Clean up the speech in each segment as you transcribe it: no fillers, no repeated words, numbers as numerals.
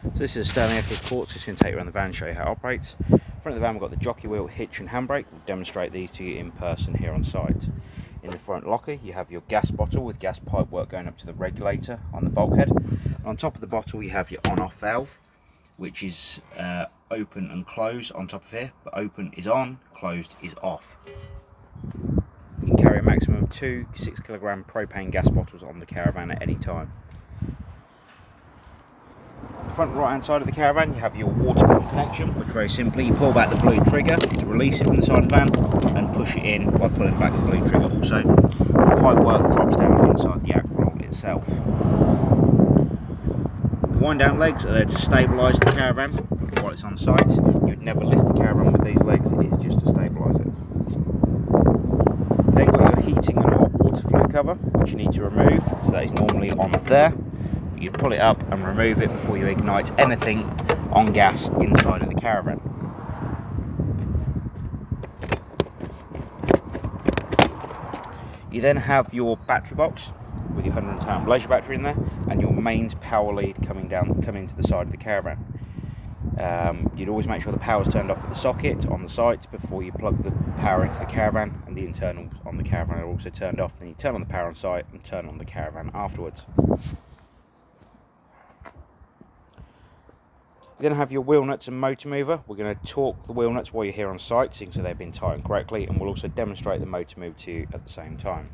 So this is a Sterling Eccles Quartz. Just going to take you around the van and show you how it operates. In front of the van we've got the jockey wheel, hitch and handbrake. We'll demonstrate these to you in person here on site. In the front locker you have your gas bottle with gas pipe work going up to the regulator on the bulkhead. And on top of the bottle you have your on-off valve, which is open and closed on top of here, but open is on, closed is off. You can carry a maximum of 2 6-kilogram propane gas bottles on the caravan at any time. The front right hand side of the caravan you have your water pump connection, which very simply you pull back the blue trigger to release it from the side of the van and push it in by pulling back the blue trigger. Also the pipe work drops down inside the alcohol itself. The wind down legs are there to stabilise the caravan while it's on site. You would never lift the caravan with these legs, it is just to stabilise it. Then got your heating and hot water fluid cover, which you need to remove, so that is normally on there. You pull it up and remove it before you ignite anything on gas inside of the caravan. You then have your battery box with your 110 amp leisure battery in there and your mains power lead coming into the side of the caravan. You'd always make sure the power's turned off at the socket on the site before you plug the power into the caravan, and the internals on the caravan are also turned off. Then you turn on the power on site and turn on the caravan afterwards. You're going to have your wheel nuts and motor mover. We're going to torque the wheel nuts while you're here on site, so they've been tightened correctly, and we'll also demonstrate the motor move to you at the same time.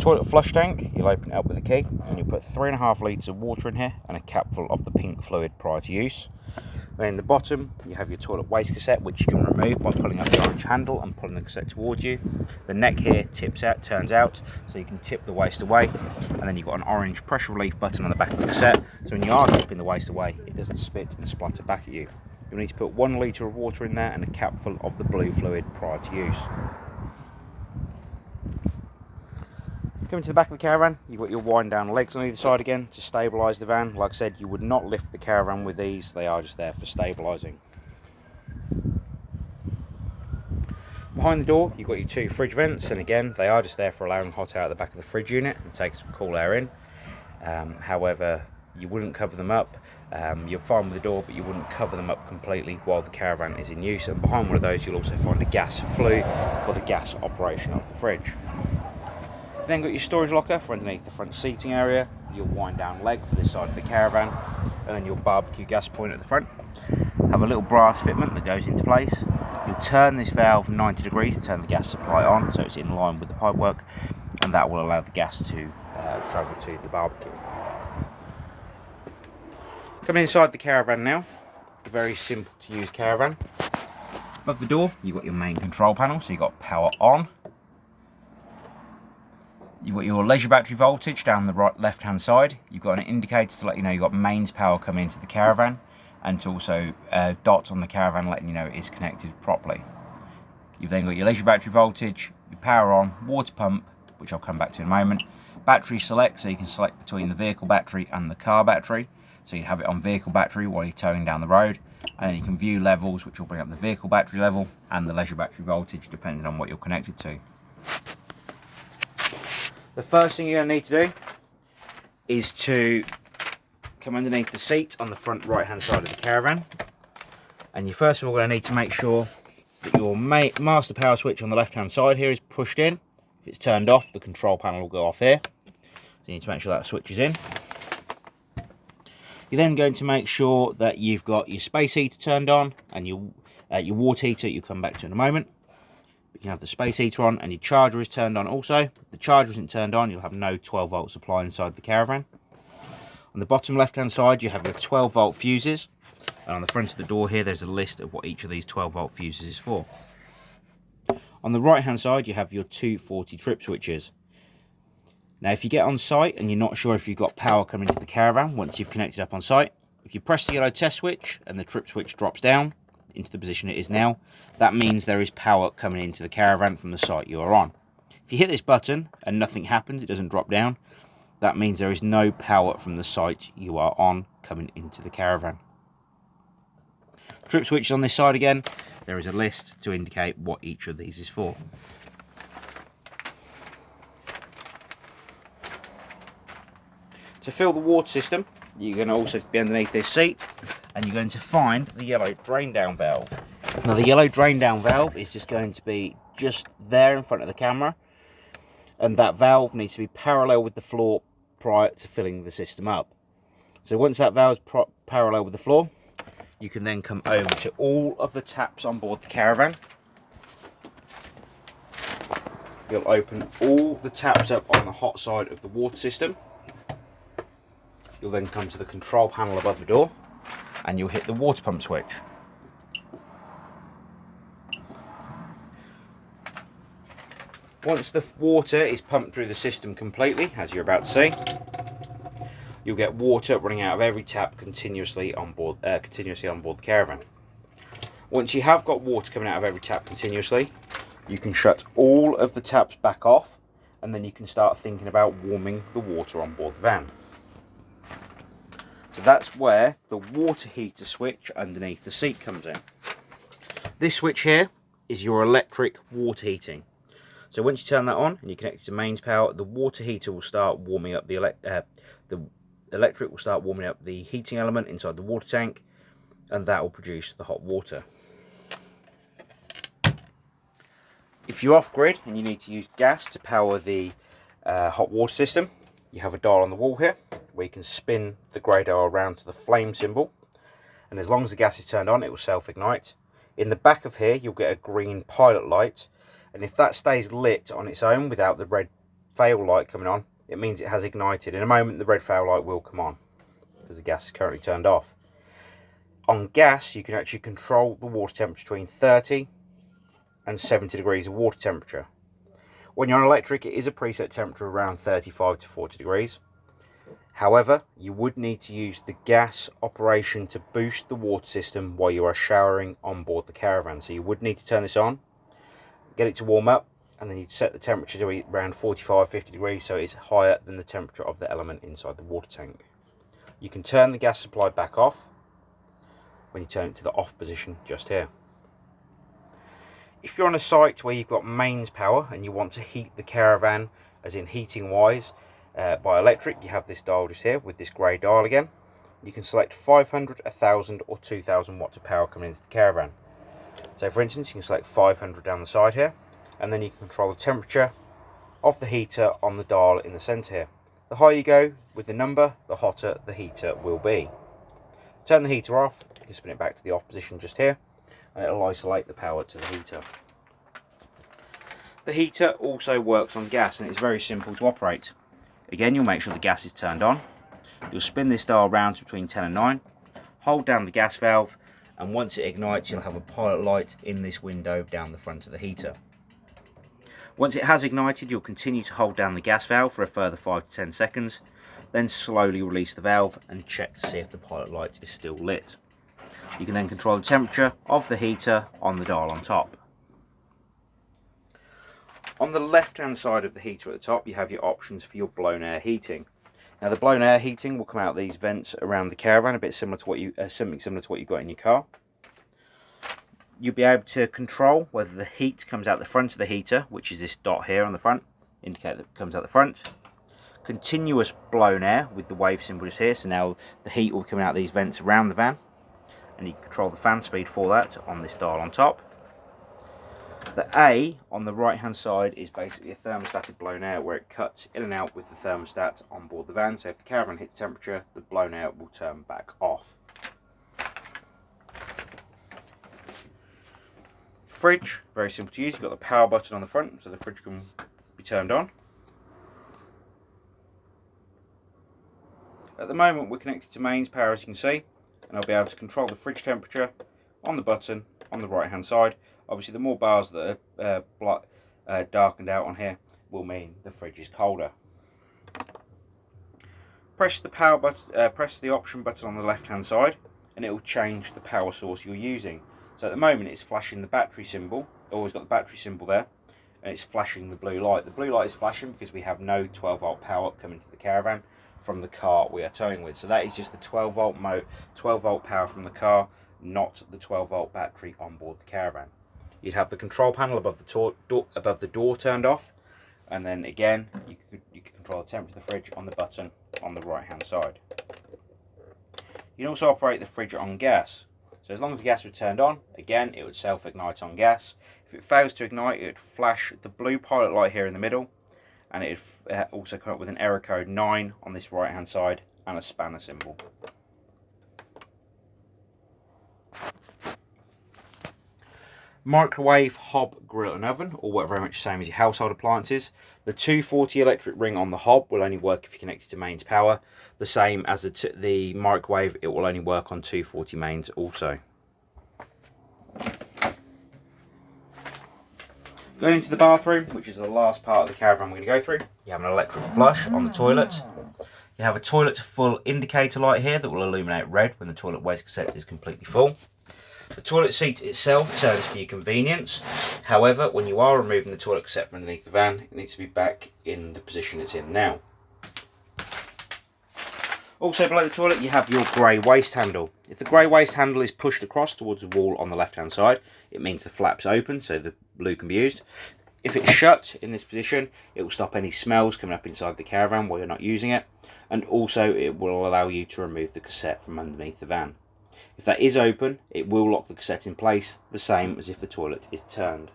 Toilet flush tank, you'll open it up with a key and you'll put 3.5 litres of water in here and a capful of the pink fluid prior to use. Then in the bottom you have your toilet waste cassette, which you can remove by pulling up the orange handle and pulling the cassette towards you. The neck here turns out, so you can tip the waste away, and then you've got an orange pressure relief button on the back of the cassette, so when you are tipping the waste away it doesn't spit and splatter back at you. You'll need to put 1 litre of water in there and a capful of the blue fluid prior to use. Coming to the back of the caravan, you've got your wind down legs on either side again to stabilise the van. Like I said, you would not lift the caravan with these, they are just there for stabilising. Behind the door, you've got your 2 fridge vents, and again, they are just there for allowing hot air at the back of the fridge unit and taking some cool air in. However, you wouldn't cover them up. You're fine with the door, but you wouldn't cover them up completely while the caravan is in use. And behind one of those, you'll also find a gas flue for the gas operation of the fridge. You've then got your storage locker for underneath the front seating area, your wind down leg for this side of the caravan, and then your barbecue gas point at the front. Have a little brass fitment that goes into place. You'll turn this valve 90 degrees to turn the gas supply on so it's in line with the pipework, and that will allow the gas to travel to the barbecue. Coming inside the caravan now, a very simple to use caravan. Above the door you've got your main control panel, so you've got power on. You've got your leisure battery voltage down the left hand side. You've got an indicator to let you know you've got mains power coming into the caravan, and to also dots on the caravan letting you know it is connected properly. You've then got your leisure battery voltage, your power on, water pump, which I'll come back to in a moment, battery select, so you can select between the vehicle battery and the car battery, so you have it on vehicle battery while you're towing down the road, and then you can view levels, which will bring up the vehicle battery level and the leisure battery voltage depending on what you're connected to. The first thing you're going to need to do is to come underneath the seat on the front right hand side of the caravan, and you're first of all going to need to make sure that your master power switch on the left hand side here is pushed in. If it's turned off, the control panel will go off here, so you need to make sure that switch is in. You're then going to make sure that you've got your space heater turned on and your water heater you'll come back to in a moment. You can have the space heater on, and your charger is turned on also. If the charger isn't turned on, you'll have no 12 volt supply inside the caravan. On the bottom left hand side you have your 12 volt fuses, and on the front of the door here there's a list of what each of these 12 volt fuses is for. On the right hand side you have your 240 trip switches. Now if you get on site and you're not sure if you've got power coming to the caravan once you've connected up on site, if you press the yellow test switch and the trip switch drops down into the position it is now, that means there is power coming into the caravan from the site you are on. If you hit this button and nothing happens, it doesn't drop down, that means there is no power from the site you are on coming into the caravan. Trip switches on this side again, there is a list to indicate what each of these is for. To fill the water system, you're going to also be underneath this seat, and you're going to find the yellow drain down valve. Now the yellow drain down valve is just going to be just there in front of the camera, and that valve needs to be parallel with the floor prior to filling the system up. So once that valve is parallel with the floor, you can then come over to all of the taps on board the caravan. You'll open all the taps up on the hot side of the water system. You'll then come to the control panel above the door, and you'll hit the water pump switch. Once the water is pumped through the system completely, as you're about to see, you'll get water running out of every tap continuously on board the caravan. Once you have got water coming out of every tap continuously, you can shut all of the taps back off, and then you can start thinking about warming the water on board the van. So that's where the water heater switch underneath the seat comes in. This switch here is your electric water heating. So once you turn that on and you connect it to mains power, the water heater will start warming up the electric will start warming up the heating element inside the water tank, and that will produce the hot water. If you're off grid and you need to use gas to power the hot water system, you have a dial on the wall here where you can spin the grey dial around to the flame symbol, and as long as the gas is turned on, it will self-ignite. In the back of here, you'll get a green pilot light, and if that stays lit on its own without the red fail light coming on, it means it has ignited. In a moment, the red fail light will come on because the gas is currently turned off. On gas, you can actually control the water temperature between 30 and 70 degrees of water temperature. When you're on electric, it is a preset temperature around 35 to 40 degrees. However, you would need to use the gas operation to boost the water system while you are showering on board the caravan. So you would need to turn this on, get it to warm up, and then you'd set the temperature to around 45-50 degrees, so it's higher than the temperature of the element inside the water tank. You can turn the gas supply back off when you turn it to the off position just here. If you're on a site where you've got mains power and you want to heat the caravan, as in heating wise, by electric, you have this dial just here with this grey dial again. You can select 500, 1000 or 2000 watts of power coming into the caravan. So for instance, you can select 500 down the side here, and then you can control the temperature of the heater on the dial in the centre here. The higher you go with the number, the hotter the heater will be. Turn the heater off, you can spin it back to the off position just here, and it'll isolate the power to the heater. The heater also works on gas, and it's very simple to operate. Again, you'll make sure the gas is turned on. You'll spin this dial round to between 10 and 9, hold down the gas valve, and once it ignites, you'll have a pilot light in this window down the front of the heater. Once it has ignited, you'll continue to hold down the gas valve for a further 5 to 10 seconds, then slowly release the valve and check to see if the pilot light is still lit. You can then control the temperature of the heater on the dial on top. On the left hand side of the heater at the top, you have your options for your blown air heating. Now the blown air heating will come out these vents around the caravan, a bit similar to what something similar to what you've got in your car. You'll be able to control whether the heat comes out the front of the heater, which is this dot here on the front, indicate that it comes out the front. Continuous blown air with the wave symbol is here, so now the heat will be coming out these vents around the van, and you can control the fan speed for that on this dial on top. The A on the right hand side is basically a thermostatic blown air where it cuts in and out with the thermostat on board the van, so if the caravan hits temperature, the blown air will turn back off. Fridge, very simple to use. You've got the power button on the front, so the fridge can be turned on. At the moment we're connected to mains power, as you can see, and I'll be able to control the fridge temperature on the button on the right hand side. Obviously the more bars that are darkened out on here will mean the fridge is colder. Press the power button, press the option button on the left hand side, and it will change the power source you're using. So at the moment it's flashing the battery symbol, always got the battery symbol there, and it's flashing the blue light. The blue light is flashing because we have no 12 volt power coming to the caravan from the car we are towing with. So that is just the 12 volt power from the car, not the 12 volt battery on board the caravan. You'd have the control panel above the door turned off, and then again you can control the temperature of the fridge on the button on the right hand side. You can also operate the fridge on gas. So as long as the gas was turned on, again, it would self-ignite on gas. If it fails to ignite, it would flash the blue pilot light here in the middle, and it would also come up with an error code 9 on this right hand side and a spanner symbol. Microwave, hob, grill and oven all work very much the same as your household appliances. The 240 electric ring on the hob will only work if you connect it to mains power. The same as the microwave, it will only work on 240 mains also. Going into the bathroom, which is the last part of the caravan we're going to go through, you have an electric flush on the toilet. You have a toilet to full indicator light here that will illuminate red when the toilet waste cassette is completely full. The toilet seat itself turns for your convenience. However, when you are removing the toilet cassette from underneath the van, it needs to be back in the position it's in now. Also below the toilet you have your grey waste handle. If the grey waste handle is pushed across towards the wall on the left hand side, it means the flap's open so the loo can be used. If it's shut in this position, it will stop any smells coming up inside the caravan while you're not using it, and also it will allow you to remove the cassette from underneath the van. If that is open, it will lock the cassette in place, the same as if the toilet is turned.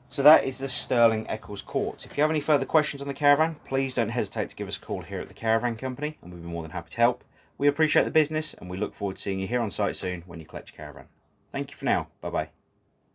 So that is the Sterling Eccles Quartz. If you have any further questions on the caravan, please don't hesitate to give us a call here at the Caravan Company, and we'll be more than happy to help. We appreciate the business, and we look forward to seeing you here on site soon when you collect your caravan. Thank you for now. Bye bye.